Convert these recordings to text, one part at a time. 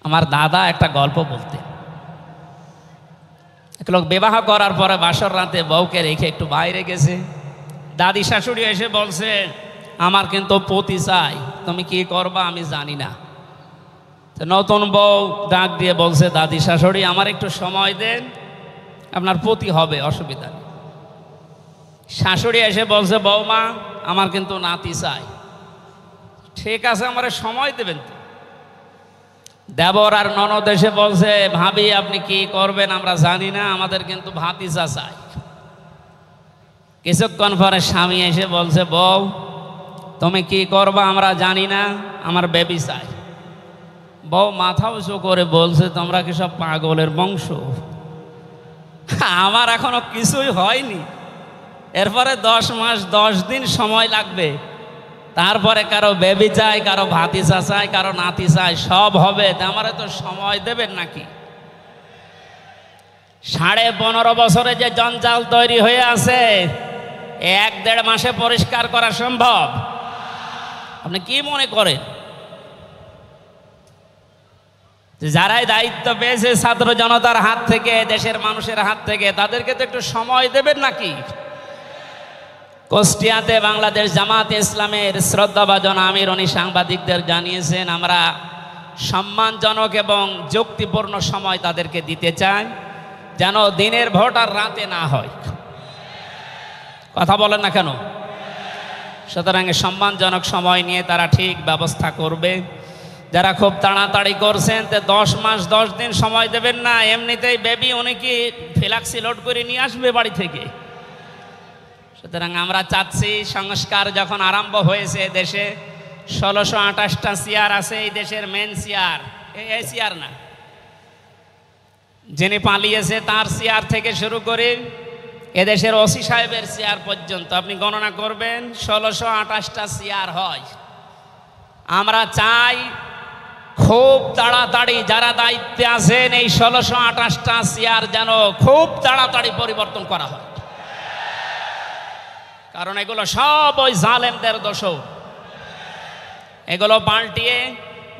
আমার দাদা একটা গল্প বলতেন। এক লোক বিবাহ করার পরে বাসর রাতে বউকে রেখে একটু বাইরে গেছে। দাদি শাশুড়ি এসে বলছে, আমার কিন্তু পতি চাই, তুমি কি করবা আমি জানি না। নতুন বউ ডাক দিয়ে বলছে, দাদি শাশুড়ি আমার একটু সময় দেন, আপনার পতি হবে, অসুবিধা নেই। শাশুড়ি এসে বলছে, বৌমা আমার কিন্তু নাতি চাই। ঠিক আছে, আমার সময় দেবেন তো। দেবর আর ননদ এসে বলছে, ভাবি আপনি কি করবেন আমরা জানি না, আমাদের কিন্তু ভাতিজা চাই। কিছুক্ষণ পরে স্বামী এসে বলছে, বউ তুমি কি করবা আমরা জানি না, আমার বেবি চাই। বউ মাথা উঁচু করে বলছে, তোমরা কি সব পাগলের বংশ? আমার এখনো কিছুই হয়নি, এরপরে 10 মাস 10 দিন সময় লাগবে, তারপরে কারো বেবি চাই, কারো ভাতিজা চাই, কারো নাতি চাই, সব হবে। আমারে তো সময় দেবেন নাকি? 15.5 বছরে যে জঞ্জাল তৈরি হয়ে আছে, 1-1.5 মাসে পরিষ্কার করা সম্ভব? আপনি কি মনে করেন? যারাই দায়িত্ব পেয়েছে ছাত্র জনতার হাত থেকে, দেশের মানুষের হাত থেকে, তাদেরকে তো একটু সময় দেবেন নাকি? কুষ্টিয়াতে বাংলাদেশ জামাত ইসলামের শ্রদ্ধাভাজন আমির উনি সাংবাদিকদের জানিয়েছেন, আমরা সম্মানজনক এবং যুক্তিপূর্ণ সময় তাদেরকে দিতে চাই, যেন দিনের ভোট আর রাতে না হয়। কথা বলেন না কেন? সুতরাং সম্মানজনক সময় নিয়ে তারা ঠিক ব্যবস্থা করবে। যারা খুব তাড়াতাড়ি করছেন, 10 মাস 10 দিন সময় দেবেন না, এমনিতেই বেবি উনি কি ফ্লাক্সি লোড করে নিয়ে আসবে বাড়ি থেকে। সুতরাং আমরা চাচ্ছি, সংস্কার যখন আরম্ভ হয়েছে দেশে, 1628টা চেয়ার আছে এই দেশের, মেন চেয়ার, এই চেয়ার না, যিনি পালিয়েছে তার চেয়ার থেকে শুরু করে এদেশের ওসি সাহেবের চেয়ার পর্যন্ত আপনি গণনা করবেন, 1628টা চেয়ার হয়। আমরা চাই খুব তাড়াতাড়ি যারা দায়িত্বে আছেন এই 1628টা চেয়ার যেন খুব তাড়াতাড়ি পরিবর্তন করা হয়, কারণ এগুলো সব ওই জালেমদের দোষ। এগুলো পাল্টিয়ে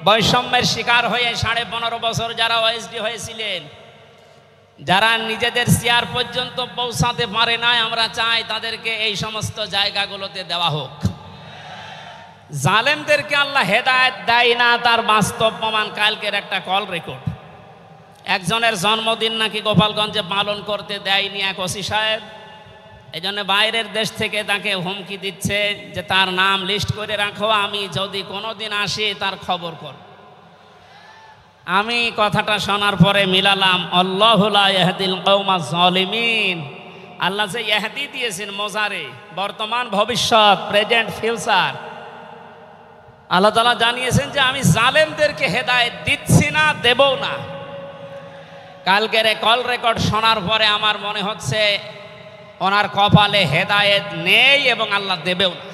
বৈষম্যের শিকার হয়ে 15.5 বছর যারা ওএসডি হয়েছিলেন, যারা নিজেদের চেয়ার পর্যন্ত পৌঁছাতে পারে না, আমরা চাই তাদেরকে এই সমস্ত জায়গাগুলোতে দেওয়া হোক। জালেমদেরকে আল্লাহ হেদায়েত দেয় না, তার বাস্তব প্রমাণ কালকের একটা কল রেকর্ড। একজনের জন্মদিন নাকি গোপালগঞ্জে পালন করতে দেয়নি এক ওসি সাহেব, এই জন্য বাইরের দেশ থেকে তাকে হুমকি দিচ্ছে যে তার নাম লিস্ট করে রাখো, আমি যদি কোনোদিন আসি তার খবর কর। আমি কথাটা শোনার পরে মিলালাম, আল্লাহু লা ইয়াহদিল কওমাজ জালিমিন। আল্লাহ যে ইহদি দিয়েছেন মোজারে, বর্তমান ভবিষ্যৎ, প্রেজেন্ট ফিউচার, আল্লাহ তাআলা জানিয়েছেন যে আমি জালেমদেরকে হেদায়েত দিচ্ছি না, দেবও না। কালকের কল রেকর্ড শোনার পরে আমার মনে হচ্ছে ওনার কপালে হেদায়েত নেই এবং আল্লাহ দেবেও না।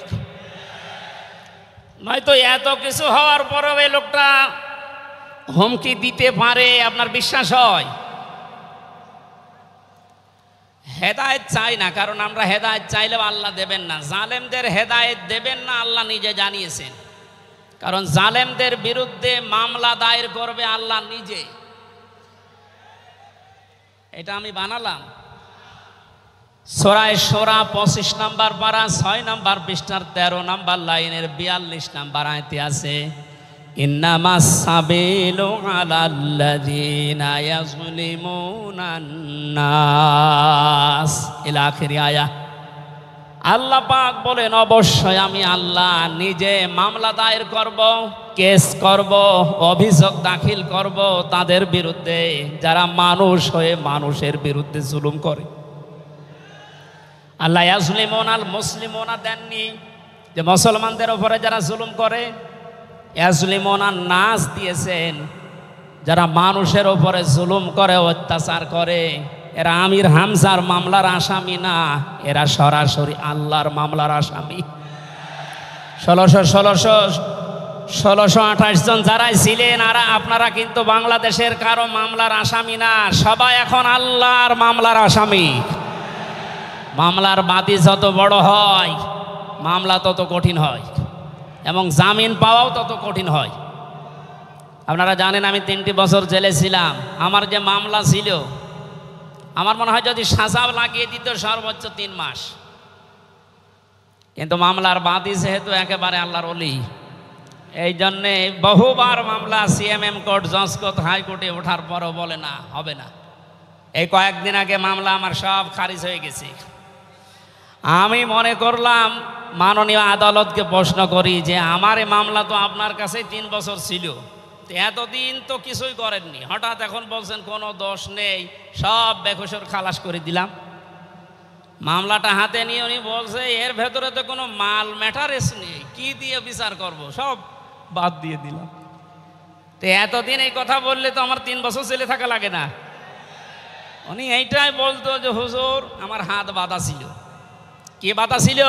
নয়তো এত কিছু হওয়ার পরেও এই লোকটা হুমকি দিতে পারে, আপনার বিশ্বাস হয়? হেদায়েত চাই না, কারণ আমরা হেদায়েত চাইলেও আল্লাহ দেবেন না। জালেমদের হেদায়েত দেবেন না, আল্লাহ নিজে জানিয়েছেন, কারণ জালেমদের বিরুদ্ধে মামলা দায়ের করবে আল্লাহ নিজে। এটা আমি বানালাম। সূরা শুরা 25 নম্বর পারা 6 নম্বর পৃষ্ঠার 13 নম্বর লাইনের 42 নম্বর আয়াতে আছে, ইন্নামাস সাবিলু আলাল্লাযিনা ইয়াজলিমুনান নাস ইলা আখির আয়া। আল্লাহ পাক বলেন, অবশ্যই আমি আল্লাহ নিজে মামলা দায়ের করব, কেস করব, অভিযোগ দাখিল করব তাদের বিরুদ্ধে যারা মানুষ হয়ে মানুষের বিরুদ্ধে জুলুম করে। আল্লাহ ইয়াজলিমুন আল মুসলিমুনা দেননি যে মুসলমানদের উপরে যারা জুলুম করে, ইয়াজলিমুন আন নাস দিয়েছেন, যারা মানুষের উপরে জুলুম করে, অত্যাচার করে। এরা আমির হামজার মামলার আসামি না, এরা সরাসরি আল্লাহর মামলার আসামি। 1628 জন যারাই ছিলেন, আর আপনারা কিন্তু বাংলাদেশের কারো মামলার আসামি না, সবাই এখন আল্লাহর মামলার আসামি। মামলার বাদী যত বড় হয় মামলা তত কঠিন হয় এবং জামিন পাওয়াও তত কঠিন হয়। আপনারা জানেন আমি 3টি বছর জেলে ছিলাম। আমার যে মামলা ছিল, আমার মনে হয় যদি সাজা লাগিয়ে দিত সর্বোচ্চ 3 মাস, কিন্তু মামলার বাদী যেহেতু একেবারে আল্লাহর ওলি, এই জন্যে বহুবার মামলা সিএমএম কোর্ট, জজ কোর্ট, হাইকোর্টে ওঠার পরও বলে না, হবে না। এই কয়েকদিন আগে মামলা আমার সব খারিজ হয়ে গেছে। আমি মনে করলাম মাননীয় আদালতকে প্রশ্ন করি যে আমার এই মামলা তো আপনার কাছে 3 বছর ছিল, এতদিন তো কিছুই করেননি, হঠাৎ এখন বলছেন কোনো দোষ নেই, সব বেকসুর খালাস করে দিলাম। মামলাটা হাতে নিয়ে উনি বলছে এর ভেতরে তো কোনো মাল ম্যাটারেস নেই, কি দিয়ে বিচার করব, সব বাদ দিয়ে দিলাম। তো এতদিন এই কথা বললে তো আমার 3 বছর জেলে থাকা লাগে না। উনি এইটাই বলতো যে হুজুর আমার হাত বাঁধা ছিল। কি বাধা ছিল?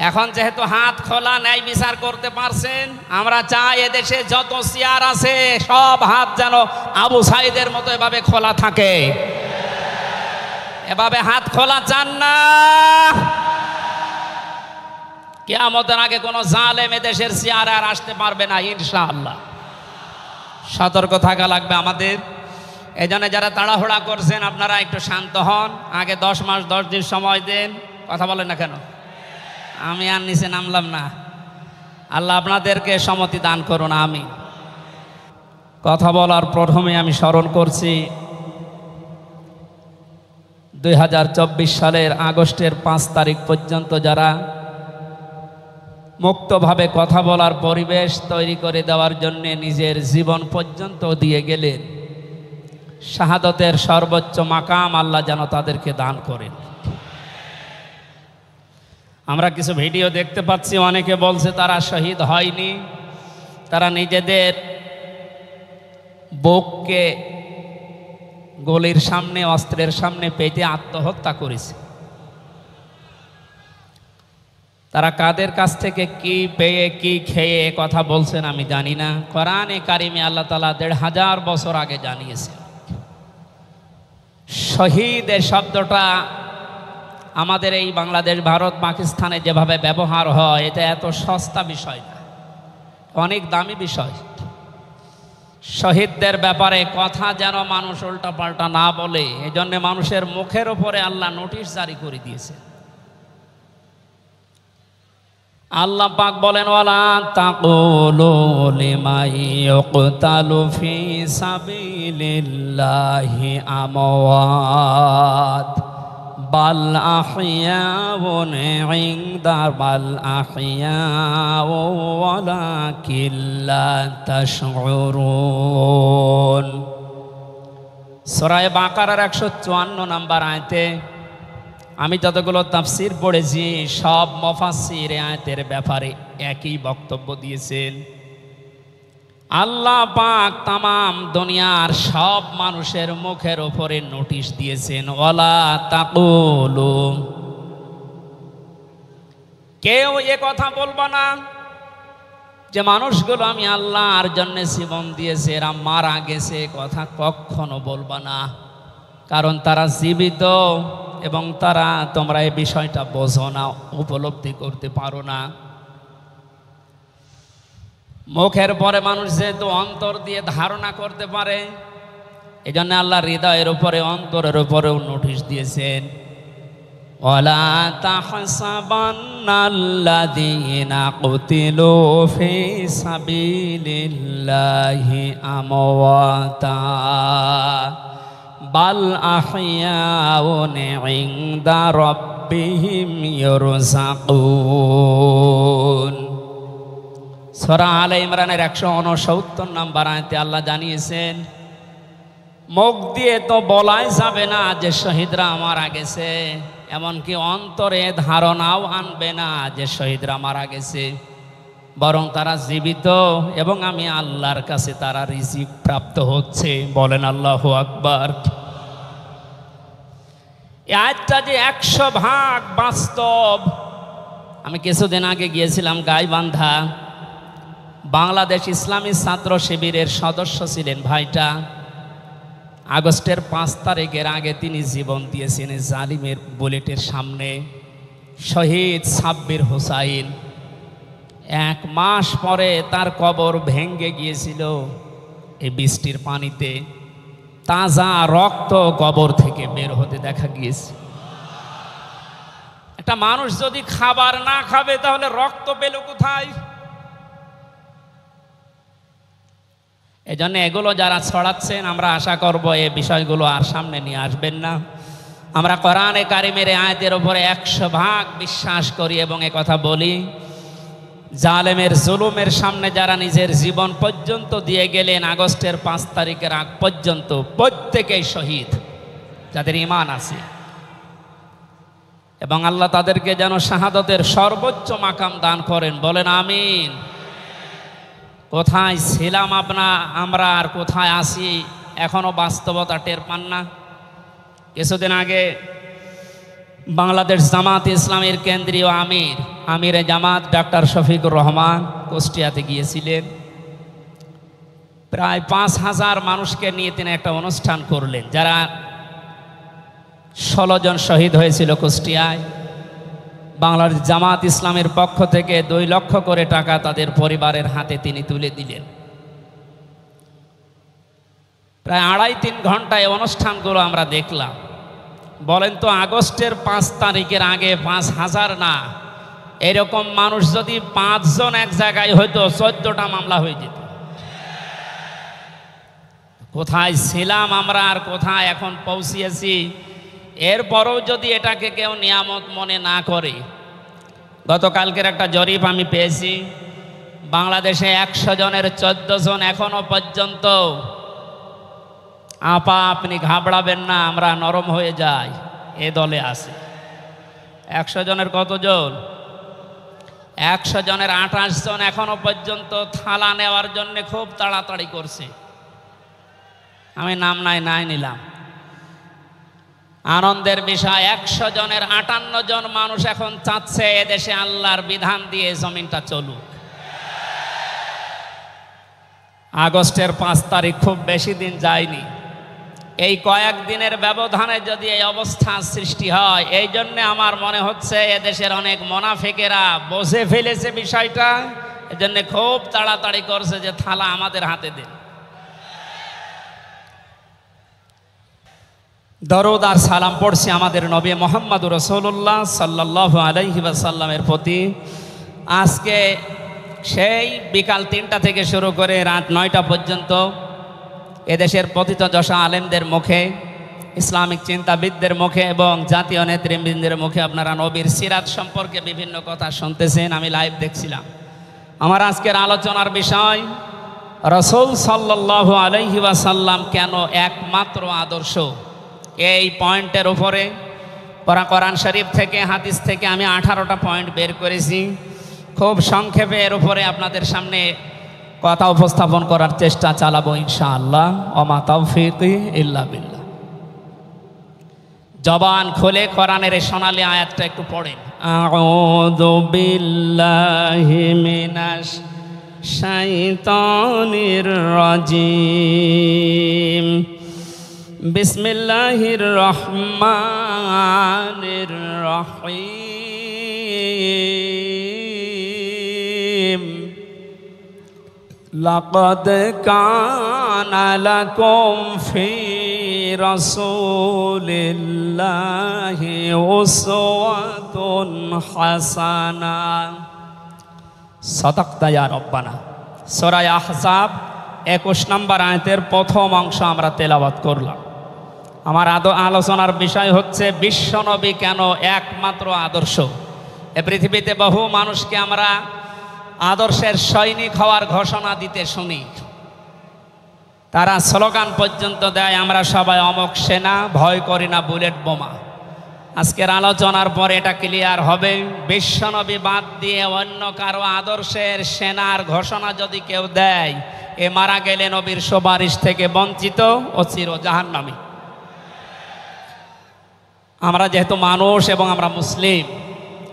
এখন যেহেতু হাত খোলা, ন্যায় বিচার করতে পারছেন, আমরা চাই এদেশে যত চেয়ার আছে সব হাত যেন আবু সাইদের মতো এভাবে খোলা থাকে। এভাবে হাত খোলা চান না? কিয়ামতের আগে কোনো জালেম এদেশের চেয়ারে আর আসতে পারবে না ইনশাআল্লাহ। সতর্ক থাকা লাগবে আমাদের। এই জন্য যারা তাড়াহুড়া করছেন আপনারা একটু শান্ত হন, আগে 10 মাস 10 দিন সময় দেন। কথা বলেন না কেন? আমি আর নিচে নামলাম না। আল্লাহ আপনাদেরকে সম্মতি দান করুন, আমিন। কথা বলার প্রথমে আমি স্মরণ করছি 2024 সালের আগস্টের 5 তারিখ পর্যন্ত যারা মুক্তভাবে কথা বলার পরিবেশ তৈরি করে দেওয়ার জন্য নিজের জীবন পর্যন্ত দিয়ে গেলেন, শাহাদতের সর্বোচ্চ মাকাম আল্লাহ যেন তাদেরকে দান করেন। আমরা কিছু ভিডিও দেখতে পাচ্ছি, অনেকে বলছে তারা শহীদ হয়নি, তারা নিজেদের বুককে গলির সামনে, অস্ত্রের সামনে পেতে আত্মহত্যা করেছে। তারা কাদের কাছ থেকে কি পেয়ে কি খেয়ে কথা বলছেন আমি জানি না। কোরআনে কারিমে আল্লাহ তাআলা 1500 বছর আগে জানিয়েছেন। শহীদ এই শব্দটা আমাদের এই বাংলাদেশ, ভারত, পাকিস্তানে যেভাবে ব্যবহার হয়, এটা এত সস্তা বিষয় না, অনেক দামি বিষয়। শহীদদের ব্যাপারে কথা যেন মানুষ উল্টাপাল্টা না বলে, এই জন্য মানুষের মুখের উপরে আল্লাহ নোটিশ জারি করে দিয়েছে। আল্লাহ পাক বলেন ওয়ালা তাকুলু লিমান ইউকতালু ফি সাবিলিল্লাহি আমওয়াত বাল আহইয়াউন ইনদা বাল আহইয়াউ ওয়ালাকিন লা তাশউরুন। সূরা বাকারার 154 নম্বর আয়াতে আমি যতগুলো তাফসীর পড়েছি, সব মুফাসসির আয়াতের ব্যাপারে একই বক্তব্য দিয়েছেন। আল্লাহ পাক তামাম দুনিয়ার সব মানুষের মুখের উপরে নোটিশ দিয়েছেন, ওয়ালা তাকুলু, কেউ এ কথা বলবা না যে মানুষগুলো আমি আল্লাহর জন্য জীবন দিয়েছে, এরা মারা গেছে, কথা কখনো বলবা না। কারণ তারা জীবিত এবং তারা, তোমরা এই বিষয়টা বোঝো না, উপলব্ধি করতে পারো না। মুখের পরে মানুষ যেহেতু অন্তর দিয়ে ধারণা করতে পারে, এই জন্য আল্লাহ হৃদয়ের উপরে, অন্তরের উপরেও নোটিশ দিয়েছেন, ওয়ালা তাহসাবান্নাল্লাযীনা কুতিলু ফী সাবিলিল্লাহি আমওয়াতা বাল আহইয়াউন ইনদা রাব্বিহিম ইরযাকুন। সূরা আলে ইমরানের 169 নম্বর আয়াতে আল্লাহ জানিয়েছেন, মুখ দিয়ে তো বলাই যাবে না যে শহীদরা মারা গেছে, এমনকি অন্তরে ধারণাও আনবে না যে শহীদরা মারা গেছে, বরং তারা জীবিত এবং আমি আল্লাহর কাছে তারা রিজিক প্রাপ্ত হচ্ছে। বলেন আল্লাহু আকবার। এই আয়াতটা যে 100% বাস্তব। আমি কিছুদিন আগে গিয়েছিলাম গাইবান্ধা, বাংলাদেশ ইসলামী ছাত্র শিবিরের সদস্য ছিলেন ভাইটা। আগস্টের 5 তারিখের আগে তিনি জীবন দিয়েছেন জালিমের বুলেটের সামনে। শহীদ সাব্বির হোসাইন 1 মাস পরে তার কবর ভেঙে গিয়েছিল এই বৃষ্টির পানিতে। তাজা রক্ত কবর থেকে বের হতে দেখা গিয়েছে। একটা মানুষ যদি খাবার না খাবে তাহলে রক্ত পেল কোথায়? এজন্য এগুলো যারা ছড়াচ্ছেন আমরা আশা করব এই বিষয়গুলো আর সামনে নিয়ে আসবেন না। আমরা কোরআনে কারিমের আয়াতের উপরে 100% বিশ্বাস করি এবং কথা বলি, জালেমের জুলুমের সামনে যারা নিজের জীবন পর্যন্ত দিয়ে গেলেন আগস্টের 5 তারিখের আগ পর্যন্ত, প্রত্যেকেই শহীদ যাদের ঈমান আছে, এবং আল্লাহ তাদেরকে যেন শাহাদতের সর্বোচ্চ মাকাম দান করেন। বলেন আমিন। কোথায় ছিলাম আমরা আর কোথায় আছি এখনো বাস্তবতা টের পান না। কিছুদিন আগে বাংলাদেশ জামাত ইসলামের কেন্দ্রীয় আমিরে জামাত ডাক্তার শফিকুর রহমান কুষ্টিয়াতে গিয়েছিলেন। প্রায় 5000 মানুষকে নিয়ে তিনি একটা অনুষ্ঠান করলেন, যারা 16 জন শহীদ হয়েছিল কুষ্টিয়ায়। বাংলাদেশ জামাত ইসলামের পক্ষ থেকে 2 লক্ষ করে টাকা তাদের পরিবারের হাতে তিনি তুলে দিলেন। প্রায় 2.5-3 ঘন্টায় অনুষ্ঠানগুলো আমরা দেখলাম। বলেন তো, আগস্টের 5 তারিখের আগে 5000 না, এরকম মানুষ যদি 5 জন এক জায়গায় হইতো 14টা মামলা হয়ে যেত। কোথায় ছিলাম আমরা আর কোথায় এখন পৌঁছিয়েছি। এরপরও যদি এটাকে কেউ নিয়ামত মনে না করে, গতকালকের একটা জরিপ আমি পেয়েছি, বাংলাদেশে 100 জনের 14 জন এখনো পর্যন্ত, আপা আপনি ঘাবড়াবেন না, আমরা নরম হয়ে যাই, এ দলে আছে। 100 জনের কতজন? 100 জনের 28 জন এখনো পর্যন্ত থালা নেওয়ার জন্য খুব তাড়াতাড়ি করছে। আমি নাম নাই নিলাম। আনন্দের বিষয়, 100 জনের 58 জন মানুষ এখন চাচ্ছে এদেশে আল্লাহর বিধান দিয়ে জমিনটা চলুক। আগস্টের 5 তারিখ খুব বেশি দিন যায়নি। এই কয়েকদিনের ব্যবধানে যদি এই অবস্থা সৃষ্টি হয়, এই জন্য আমার মনে হচ্ছে এদেশের অনেক মুনাফিকেরা বুঝে ফেলেছে বিষয়টা, এজন্য খুব তাড়াতাড়ি করছে যে থালা আমাদের হাতে দিন। দরুদ আর সালাম পড়ছি আমাদের নবী মুহাম্মদুর রাসূলুল্লাহ সাল্লাল্লাহু আলাইহি ওয়াসাল্লামের প্রতি। আজকে সেই বিকাল 3টা থেকে শুরু করে রাত 9টা পর্যন্ত এদেশের পতিতযশা আলেমদের মুখে, ইসলামিক চিন্তাবিদদের মুখে এবং জাতীয় নেতৃবৃন্দের মুখে আপনারা নবীর সিরাত সম্পর্কে বিভিন্ন কথা শুনতেছেন। আমি লাইভ দেখছিলাম। আমার আজকের আলোচনার বিষয়, রাসূল সাল্লাল্লাহু আলাইহি ওয়াসাল্লাম কেন একমাত্র আদর্শ। এই পয়েন্টের উপরে কোরআন শরীফ থেকে, হাদিস থেকে আমি 18টা পয়েন্ট বের করেছি। খুব সংক্ষেপে এর উপরে আপনাদের সামনে কথা উপস্থাপন করার চেষ্টা চালাবো ইনশাআল্লাহ। ওমা তাওফীকি ইল্লা বিল্লাহ। জবান খুলে কোরআনের এই সোনালী আয়াতটা একটু পড়েন। আউযু বিল্লাহি মিনাশ শাইতানির রাজিম। বিসমিল্লাহির রহমানির রহিম। লাকাদ কানা লাকুম ফি রাসূলিল্লাহি উসওয়াতুন হাসানাহ। সাদাকতা ইয়া রব্বানা। সূরা আহজাব 21 নম্বর আয়াতের প্রথম অংশ আমরা তেলাওয়াত করলাম। আমার আলোচনার বিষয় হচ্ছে বিশ্বনবী কেন একমাত্র আদর্শ। এ পৃথিবীতে বহু মানুষকে আমরা আদর্শের সৈনিক হওয়ার ঘোষণা দিতে শুনি, তারা স্লোগান পর্যন্ত দেয়, আমরা সবাই অমক সেনা, ভয় করি না বুলেট বোমা। আজকের আলোচনার পরে এটা ক্লিয়ার হবে, বিশ্বনবী বাদ দিয়ে অন্য কারো আদর্শের সেনার ঘোষণা যদি কেউ দেয়, এ মারা গেলে নবীর সুপারিশ থেকে বঞ্চিত ও চির জাহান্নামী। আমরা যেহেতু মানুষ এবং আমরা মুসলিম,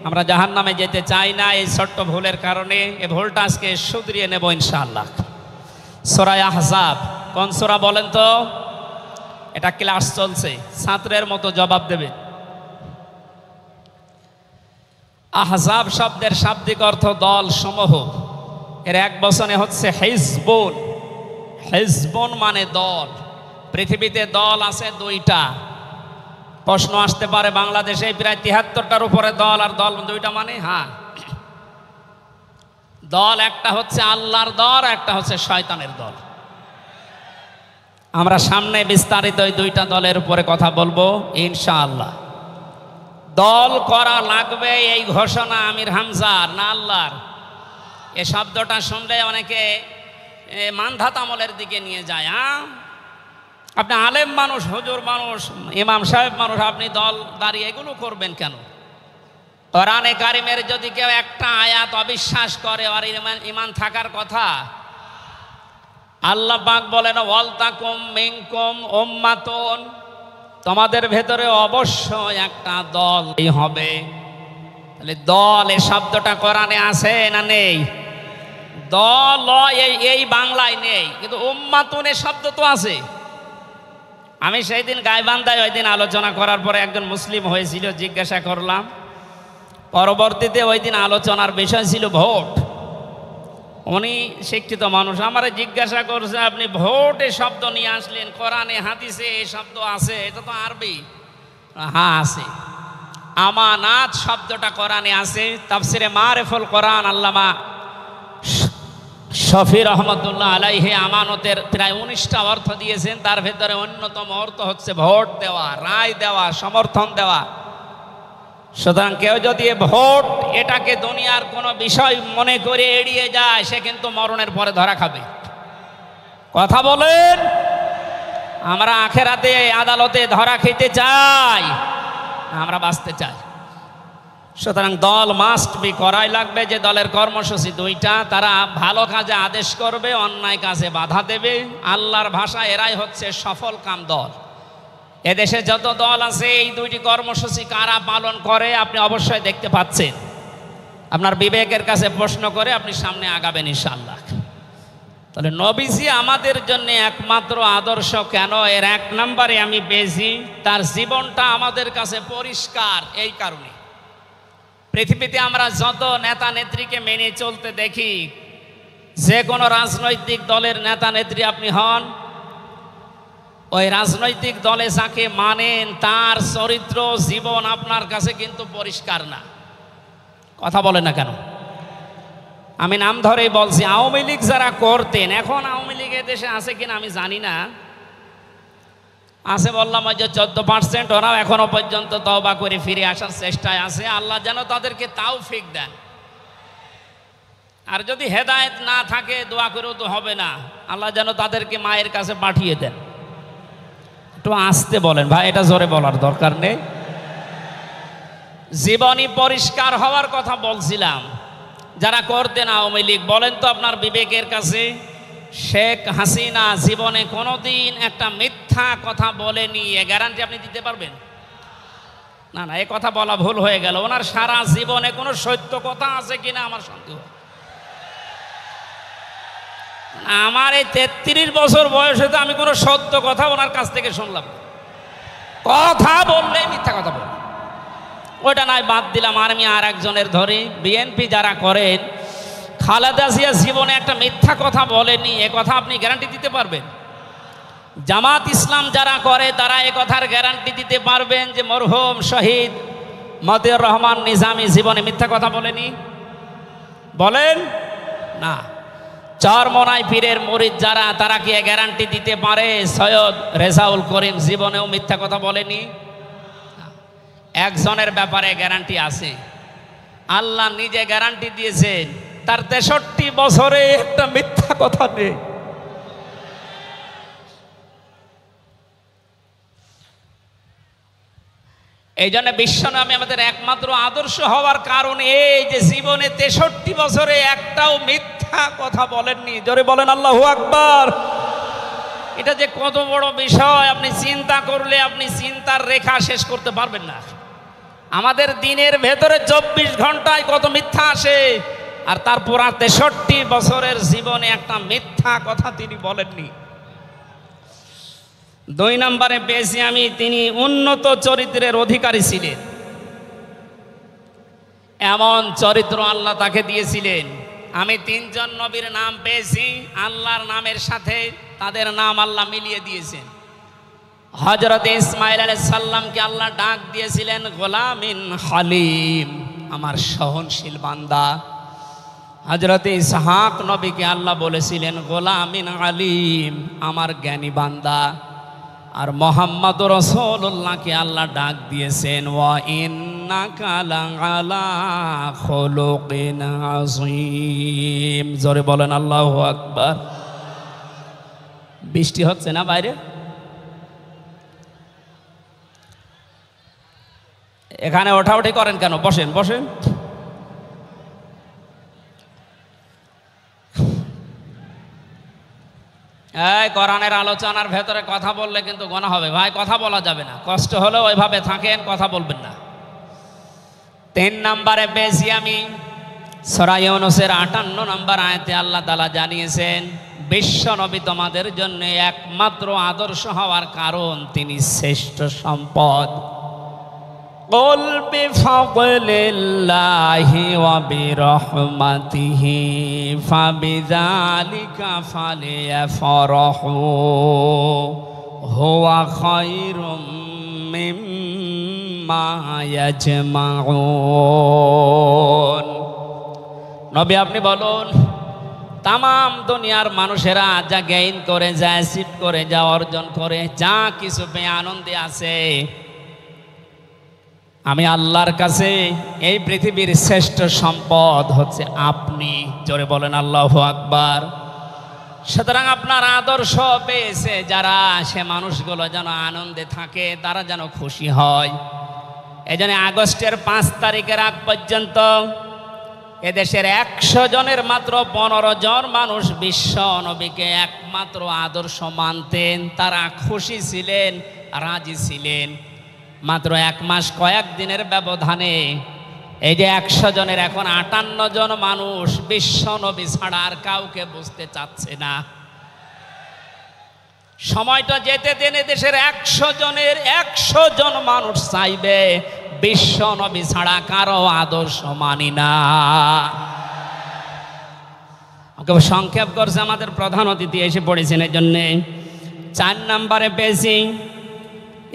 আমরা জাহান্নামে যেতে চাই না। এই ছোট্ট ভুলের কারণে এই ভুলটা আজকে শুধরিয়ে নেব ইনশাআল্লাহ। সূরা আহজাব কোন সূরা বলেন তো? এটা ক্লাস চলছে, ছাত্রের মতো জবাব দেবে। আহজাব শব্দের শাব্দিক অর্থ দল সমূহ, এর এক বচনে হচ্ছে হিজবুন। হিজবুন মানে দল। পৃথিবীতে দল আছে দুইটা। প্রশ্ন আসতে পারে বাংলাদেশে প্রায় ৭৩টার উপরে দল, আর দল দুইটা মানে? হ্যাঁ, দল একটা হচ্ছে আল্লাহর দল, একটা হচ্ছে শয়তানের দল। আমরা সামনে বিস্তারিত ওই দুইটা দলের উপরে কথা বলবো ইনশাআল্লাহ। দল করা লাগবে এই ঘোষণা আমির হামজার না আল্লাহর? এ শব্দটা শুনলে অনেকে মানধাত আমলের দিকে নিয়ে যায়। আপনি আলেম মানুষ, হুজুর মানুষ, ইমাম সাহেব মানুষ, আপনি দল দাঁড়িয়ে এগুলো করবেন কেন? কোরআনে কারিমের যদি কেউ একটা আয়াত অবিশ্বাস করে আর ইমান থাকার কথা, আল্লাহ পাক বলেন ওয়ালতাকুম মিনকুম উম্মাতুন, তোমাদের ভেতরে অবশ্যই একটা দল হবে। তাহলে দল এই শব্দটা কোরআনে আছে না নেই? দল এই বাংলায় নেই, কিন্তু উম্মাতুন এ শব্দ তো আছে। আমি সেই দিন গাইবান্ধায় ওই দিন আলোচনা করার পরে একজন মুসলিম হয়েছিল, জিজ্ঞাসা করলাম। পরবর্তীতে ওই দিন আলোচনার বিষয় ছিল ভোট। উনি শিক্ষিত মানুষ, আমারে জিজ্ঞাসা করছে আপনি ভোট এ শব্দ নিয়ে আসলেন, কোরআনে হাদিসে এই শব্দ আছে? এটা তো আরবি। হ্যাঁ আছে। আমানাত শব্দটা কোরআনে আছে। তাফসিরে মারিফুল কোরআন আল্লামা শফি রহমতুল্লাহ আলাইহি আমানতের প্রায় 19টা অর্থ দিয়েছেন। তার ভেতরে অন্যতম অর্থ হচ্ছে ভোট দেওয়া, রায় দেওয়া, সমর্থন দেওয়া। সুতরাং কেউ যদি ভোট এটাকে দুনিয়ার কোনো বিষয় মনে করে এড়িয়ে যায়, সে কিন্তু মরণের পরে ধরা খাবে। কথা বলেন? আমরা আখেরাতে আদালতে ধরা খেতে চাই, আমরা বাঁচতে চাই। সুতরাং দল মাস্ট বি, করাই লাগবে। যে দলের কর্মসূচি দুইটা, তারা ভালো কাজে আদেশ করবে, অন্যায় কাজে বাধা দেবে। আল্লাহর ভাষা এরাই হচ্ছে সফল কাম দল। এদেশে যত দল আছে এই দুইটি কর্মসূচি কারা পালন করে আপনি অবশ্যই দেখতে পাচ্ছেন। আপনার বিবেকের কাছে প্রশ্ন করে আপনি সামনে আগাবেন ইনশাআল্লাহ। তাহলে নবীজি আমাদের জন্য একমাত্র আদর্শ কেন? এর এক নম্বরে আমি পেয়েছি তার জীবনটা আমাদের কাছে পরিষ্কার। এই কারণে পৃথিবীতে আমরা যত নেতা নেত্রীকে মেনে চলতে দেখি, যে কোনো রাজনৈতিক দলের নেতা নেত্রী আপনি হন, ওই রাজনৈতিক দলে যাকে মানেন তার চরিত্র জীবন আপনার কাছে কিন্তু পরিষ্কার না। কথা বলে না কেন? আমি নাম ধরেই বলছি, আওয়ামী লীগ যারা করতেন, এখন আওয়ামী লীগ দেশে আছে কিনা আমি জানি না, আছে বললাম ওই যে 14%, ওরাও এখনো পর্যন্ত তওবা করে ফিরে আসার চেষ্টায় আছে। আল্লাহ যেন তাদেরকে তাওফিক দেন। আর যদি হেদায়েত না থাকে দোয়া করেও তো হবে না, আল্লাহ যেন তাদেরকে মায়ের কাছে পাঠিয়ে দেন। একটু আস্তে বলেন ভাই, এটা জোরে বলার দরকার নেই। জীবনী পরিষ্কার হওয়ার কথা বলছিলাম। যারা করতেন আওয়ামী লীগ, বলেন তো আপনার বিবেকের কাছে, শেখ হাসিনা জীবনে কোনোদিন একটা মিথ্যা কথা বলেনি, এ গ্যারান্টি আপনি দিতে পারবেন? না না, এ কথা বলা ভুল হয়ে গেল। ওনার সারা জীবনে কোনো সত্য কথা আছে কিনা আমার সন্দেহ। আমার এই 33 বছর বয়সে তো আমি কোনো সত্য কথা ওনার কাছ থেকে শুনলাম। কথা বললে মিথ্যা কথা বল, ওইটা নাই বাদ দিলাম। আমি আর একজনের ধরি, বিএনপি যারা করেন, খালেদা জিয়া জীবনে একটা মিথ্যা কথা বলেনি, এ কথা আপনি গ্যারান্টি দিতে পারবেন? জামাত ইসলাম যারা করে তারা এ কথার গ্যারান্টি দিতে পারবেন যে মরহুম শহীদ মতিউর রহমান নিজামী জীবনে মিথ্যা কথা বলেনি? বলেন না। চরমনাই পীরের মুরিদ যারা, তারা কি গ্যারান্টি দিতে পারে সৈয়দ রেজাউল করিম জীবনেও মিথ্যা কথা বলেনি? একজনের ব্যাপারে গ্যারান্টি আছে, আল্লাহ নিজে গ্যারান্টি দিয়েছেন, তার 63 বছরে একটা মিথ্যা কথা নেই। এই জন্য বিশ্বনবী আমাদের একমাত্র আদর্শ হওয়ার কারণ এই যে জীবনে 63 বছরে একটাও মিথ্যা কথা বলেননি। জোরে বলেন আল্লাহু আকবার। এটা যে কত বড় বিষয় আপনি চিন্তা করলে আপনি চিন্তার রেখা শেষ করতে পারবেন না। আমাদের দিনের ভেতরে 24 ঘন্টায় কত মিথ্যা আসে, আর তার পুরা 63 বছরের জীবনে একটা মিথ্যা কথা তিনি বলেননি। 2 নম্বরে পেয়েছি আমি, তিনি উন্নত চরিত্রের অধিকারী ছিলেন। এমন চরিত্র আল্লাহ তাকে দিয়েছিলেন। আমি তিনজন নবীর নাম পেয়েছি, আল্লাহর নামের সাথে তাদের নাম আল্লাহ মিলিয়ে দিয়েছেন। হযরত ইসমাঈল আলাইহিস সালামকে আল্লাহ ডাক দিয়েছিলেন গোলামিন হালিম, আমার সহনশীল বান্দা। হযরত ইসহাক নবীকে আল্লাহ বলেছিলেন গোলামিন আলিম, আমার জ্ঞানী বান্দা। আর মুহাম্মদ রাসূলুল্লাহকে আল্লাহ ডাক দিয়েছেন ওয়া ইন্নাকা লাআলা খুলুকিন আযীম। জোরে বলেন আল্লাহু আকবার। বৃষ্টি হচ্ছে না বাইরে? এখানে ওঠাউঠি করেন কেন? বসেন বসেন। এই কোরআনের আলোচনার ভেতরে কথা বললে কিন্তু গুনাহ হবে ভাই, কথা বলা যাবে না। কষ্ট হলেও ওইভাবে থাকেন, কথা বলবেন না। 3 নম্বরে পেয়েছি আমি সূরা ইউনূসের 58 নম্বর আয়াতে আল্লাহ তাআলা জানিয়েছেন বিশ্ব নবী তোমাদের জন্য একমাত্র আদর্শ হওয়ার কারণ তিনি শ্রেষ্ঠ সম্পদ। قل بفضل الله وبرحمته فبذلك فليفرحوا هو خير مما يجمعون। নবী আপনি বলুন, তামাম দুনিয়ার মানুষেরা যা গেইন করে, যা অ্যাচিভ করে, যা অর্জন করে, যা কিছু পেয়ে আনন্দে আছে, আমি আল্লাহর কাছে এই পৃথিবীর শ্রেষ্ঠ সম্পদ হচ্ছে আপনি। জোরে বলেন আল্লাহু আকবার। সুতরাং আপনার আদর্শ পেয়েছে যারা, সে মানুষগুলো যেন আনন্দে থাকে, তারা যেন খুশি হয়। এই জন্য আগস্টের 5 তারিখের আগ পর্যন্ত এদেশের 100 জনের মাত্র 15 জন মানুষ বিশ্ব নবীকে একমাত্র আদর্শ মানতেন। তারা খুশি ছিলেন, রাজি ছিলেন। মাত্র 1 মাস কয়েক দিনের ব্যবধানে এই যে 100 জনের এখন 58 জন মানুষ বিশ্ব নবী ছাড়া আর কাউকে বুঝতে চাচ্ছে না। সময়টা যেতে দেনে দেশের 100 জনের 100 জন মানুষ চাইবে বিশ্ব নবী ছাড়া কারো আদর্শ মানি না। সংক্ষেপ করছে আমাদের প্রধান অতিথি এসে পড়েছেন। এই জন্যে 4 নম্বরে পেয়েছি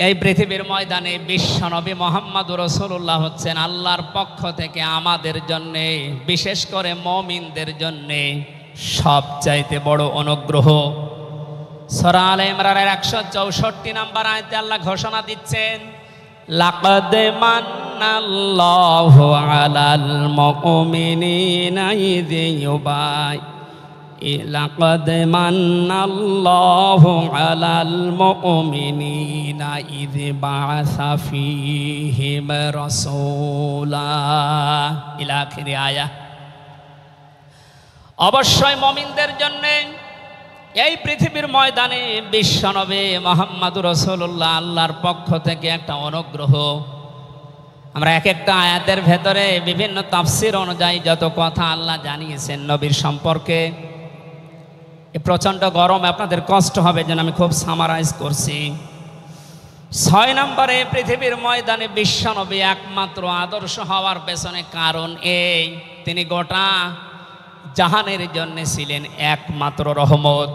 এই পৃথিবীর ময়দানে বিশ্ব নবী মুহাম্মদুর রাসূলুল্লাহ হচ্ছেন আল্লাহর পক্ষ থেকে আমাদের জন্যে, বিশেষ করে মুমিনদের জন্যে সবচাইতে বড় অনুগ্রহ। সূরা আলে ইমরানের 164 নম্বর আয়াতে আল্লাহ ঘোষণা দিচ্ছেন লাকাদ মান্নাল্লাহু আলাল মুমিনিনা ইয লাকাদ মান্নাল্লাহু আলাল মুমিনিনা ইয বাআসা ফীহিম রাসূলা ইলা আখির আয়াত। অবশ্যই মুমিনদের জন্য এই পৃথিবীর ময়দানে বিশ্বনবী মুহাম্মদুর রাসূলুল্লাহ আল্লাহর পক্ষ থেকে একটা অনুগ্রহ। আমরা এক একটা আয়াতের ভেতরে বিভিন্ন তাফসীর অনুযায়ী যত কথা আল্লাহ জানিয়েছেন নবীর সম্পর্কে, প্রচণ্ড গরম, আপনাদের কষ্ট হবে যেন আমি খুব সামারাইজ করছি। 6 নম্বরে পৃথিবীর ময়দানে বিশ্বনবী একমাত্র আদর্শ হওয়ার পেছনে কারণ এই, তিনি গোটা জাহানের জন্য ছিলেন একমাত্র রহমত।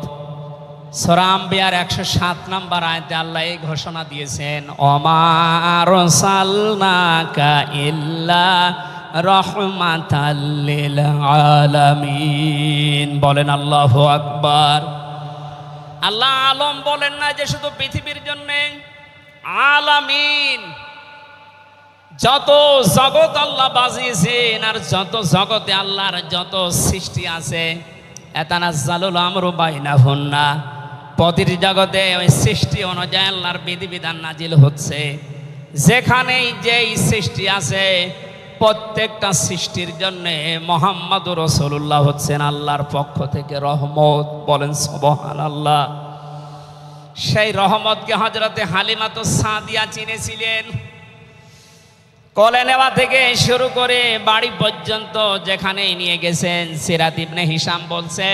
সূরা আম্বিয়ার 107 নম্বর আয়াতে আল্লাহ এই ঘোষণা দিয়েছেন ওমা আরসালনাকা ইল্লা রাহমাতাল লিল আলামিন। বলেন আল্লাহু আকবার। আল্লাহ আলম বলেন না যে শুধু পৃথিবীর জন্য, আলামিন যত জগৎ আল্লাহ বাজিয়েছেন আর যত জগতে আল্লাহর যত সৃষ্টি আছে, এতানাজ্জালুল আমরু বাইনাহুন্না, প্রতিটি জগতে ওই সৃষ্টি অনুযায়ী আল্লাহর বিধিবিধান নাজিল হচ্ছে। যেখানেই যেই সৃষ্টি আছে প্রত্যেকটা সৃষ্টির জন্য মুহাম্মদুর রাসূলুল্লাহ হচ্ছেন আল্লাহর পক্ষ থেকে রহমত। বলেন সুবহানাল্লাহ। সেই রহমতকে হযরতে হালিমাতুস সাদিয়া চিনেছিলেন। কোলে নেওয়া থেকে শুরু করে বাড়ি পর্যন্ত যেখানেই নিয়ে গেছেন, সিরাত ইবনে হিশাম বলছে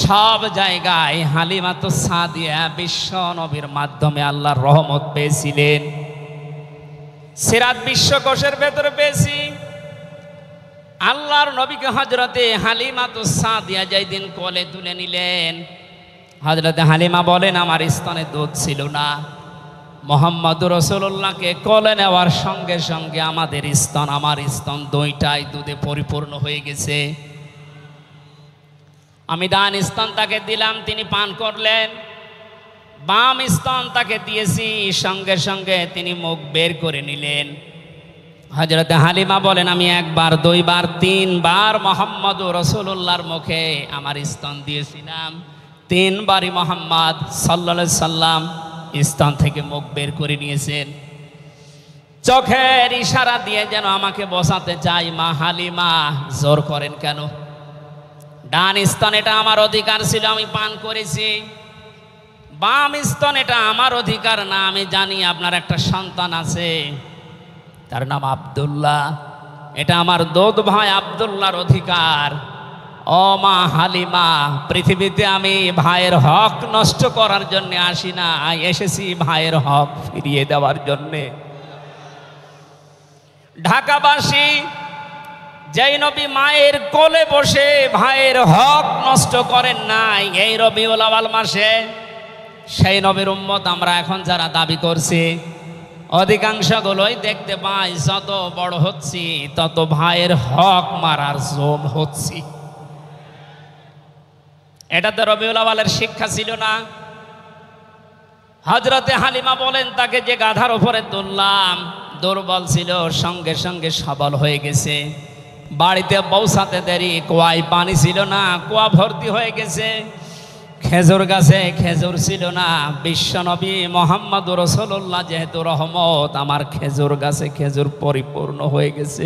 সব জায়গায় হালিমাতুস সাদিয়া বিশ্ব নবীর মাধ্যমে আল্লাহর রহমত পেয়েছিলেন। সিরাত বিশ্বকোষের ভেতরে পেয়েছি আল্লাহর নবীকে হযরতে হালিমাতুস সাদিয়া যেই দিন কোলে তুলে নিলেন, হযরতে হালিমা বলেন আমার স্তনে দুধ ছিল না। মুহাম্মদুর রাসূলুল্লাহকে কোলে নেওয়ার সঙ্গে সঙ্গে আমার স্তন দুইটাই দুধে পরিপূর্ণ হয়ে গেছে। আমি ডান স্তন তাকে দিলাম, তিনি পান করলেন। বাম স্তন তাকে দিয়েছি, সঙ্গে সঙ্গে তিনি মুখ বের করে নিলেন। হযরতে হালিমা বলেন আমি একবার, দুইবার, তিনবার মুহাম্মদুর রাসূলুল্লাহর মুখে আমার স্তন দিয়েছিলাম। তিনবারই মুহাম্মদ সাল্লাল্লাহু আলাইহি সাল্লাম স্তন থেকে মুখ বের করে নিয়েছেন। চোখের ইশারা দিয়ে যেন আমাকে বোঝাতে চাই, মা হালিমা জোর করেন কেন? ডান স্তন এটা আমার অধিকার ছিল, আমি পান করেছি। বাম স্তন এটা আমার অধিকার না। আমি জানি আপনার একটা সন্তান আছে, তার নাম আব্দুল্লাহ, এটা আমার দুধ ভাই আব্দুল্লাহর অধিকার। ও মা হালিমা, পৃথিবীতে আমি ভাইয়ের হক নষ্ট করার জন্য আসি না, এসেছি ভাইয়ের হক ফিরিয়ে দেওয়ার জন্যে। ঢাকাবাসী যেই নবী মায়ের কোলে বসে ভাইয়ের হক নষ্ট করেন নাই এই রবিউল আউয়াল মাসে, সেই নবীর উম্মত আমরা এখন যারা দাবি করছি, অধিকাংশগুলোই দেখতে পাই যত বড় হচ্ছি তত ভাইয়ের হক মারার জোম হচ্ছি। এটা তো রবিউল আউয়ালের শিক্ষা ছিল না। হযরতে হালিমা বলেন তাকে যে গাধার উপরে তুললাম, দুর্বল ছিল, সঙ্গে সঙ্গে সবল হয়ে গেছে। বাড়িতে পৌঁছাতে দেরি, কুয়ায় পানি ছিল না, কুয়া ভর্তি হয়ে গেছে। খেজুর গাছে খেজুর ছিল না, বিশ্বনবী মুহাম্মদুর রাসূলুল্লাহ যেহেতু রহমত, আমার খেজুর গাছে খেজুর পরিপূর্ণ হয়ে গেছে।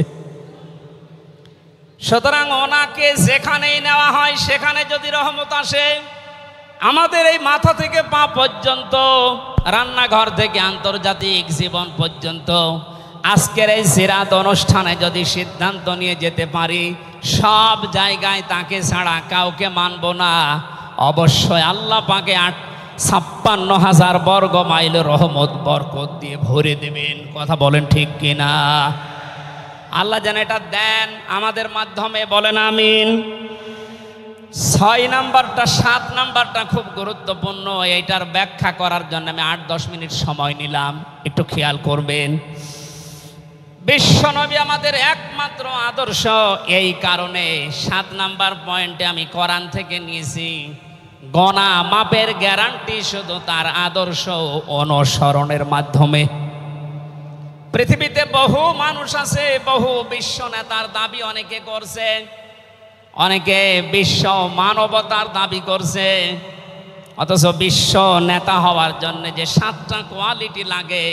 সুতরাং ওনাকে যেখানেই নেওয়া হয় সেখানে যদি রহমত আসে, আমাদের এই মাথা থেকে পা পর্যন্ত, রান্নাঘর থেকে আন্তর্জাতিক জীবন পর্যন্ত, আজকের এই সিরাত অনুষ্ঠানে যদি সিদ্ধান্ত নিয়ে যেতে পারি সব জায়গায় তাকে ছাড়া কাউকে মানব না, অবশ্যই আল্লাহ পাকে 56,000 বর্গ মাইল রহমত বরকত দিয়ে ভরে দেবেন। কথা বলেন ঠিক কিনা? আল্লাহ যেন এটা দেন আমাদের মাধ্যমে, বলেন আমিন। 6 নাম্বারটা 7 নাম্বারটা খুব গুরুত্বপূর্ণ, এইটার ব্যাখ্যা করার জন্য আমি 8-10 মিনিট সময় নিলাম, একটু খেয়াল করবেন। বিশ্বনবী আমাদের একমাত্র আদর্শ, এই কারণে 7 নাম্বার পয়েন্টে আমি কোরআন থেকে নিয়েছি। গণা মাপের গ্যারান্টি শুধু তার আদর্শ অনুসরণের মাধ্যমে। পৃথিবীতে বহু মানুষ আছে, বহু বিশ্ব নেতার দাবি অনেকে করছে, অনেকে বিশ্ব মানবতার দাবি করছে, অথচ বিশ্ব নেতা হওয়ার জন্য যে 7টা কোয়ালিটি লাগে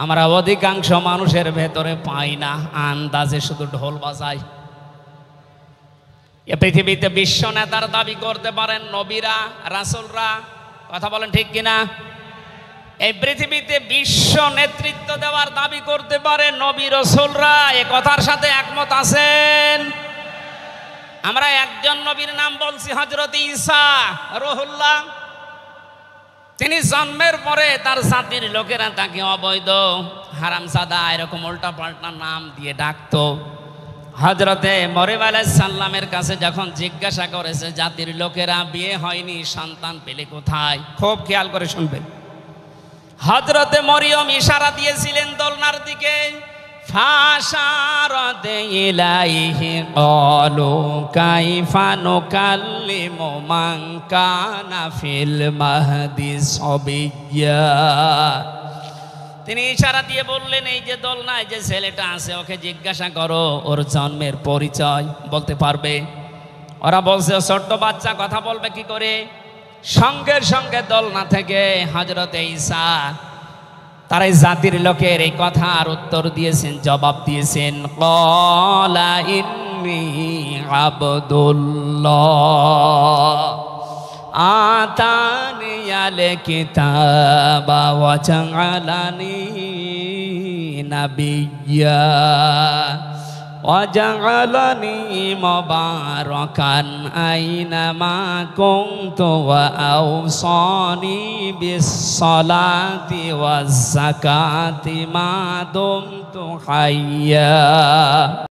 আমরা অধিকাংশ মানুষের ভেতরে পাই না, আন্দাজে শুধু ঢোল বাজায়। এ পৃথিবীতে বিশ্ব নেতার দাবি করতে পারেন নবীরা, রাসূলরা, কথা বলেন ঠিক কিনা? এই পৃথিবীতে বিশ্ব নেতৃত্ব দেওয়ার দাবি করতে পারে নবী রাসূলরা, এ কথার সাথে একমত আছেন? আমরা একজন নবীর নাম বলছি, হযরত ঈসা রুহুল্লাহ। তিনি জন্মের পরে তার জাতির লোকেরা তাকে অবৈধ, হারামজাদা, এরকম উল্টা পাল্টা নাম দিয়ে ডাকতো। হযরতে মরিয়ম আলাইহিস সালামের কাছে যখন জিজ্ঞাসা করেছে জাতির লোকেরা বিয়ে হয়নি, সন্তান পেলে কোথায়, খুব খেয়াল করে শুনবেন। হযরতে মরিয়ম ইশারা দিয়েছিলেন দোলনার দিকে, ফাশারাত ইলাইহি ক্বালু কাইফা নুকাল্লিমু মান কানা ফিল মাহদি সাবিয়্যা। তিনি ইশারা দিয়ে বললেন এই যে দোলনায় যে ছেলেটা আছে ওকে জিজ্ঞাসা করো ওর জন্মের পরিচয় বলতে পারবে। ওরা বলছে ছোট্ট বাচ্চা কথা বলবে কি করে? সঙ্গে সঙ্গে দোলনা থেকে হযরতে ঈসা তার এই জাতির লোকের এই কথার উত্তর দিয়েছেন, জবাব দিয়েছেন, ক্বালা ইন্নী আবদুল্লাহ আতানিয়াল কিতাবা ওয়া জাআলানি নাবিয়্যা ওয়া জাআলানি মুবারাকান আইনামা কুনতু ওয়া আওসানি বিস সালাতি ওয়াজ যাকাতি মা দুমতু হাইয়্যা।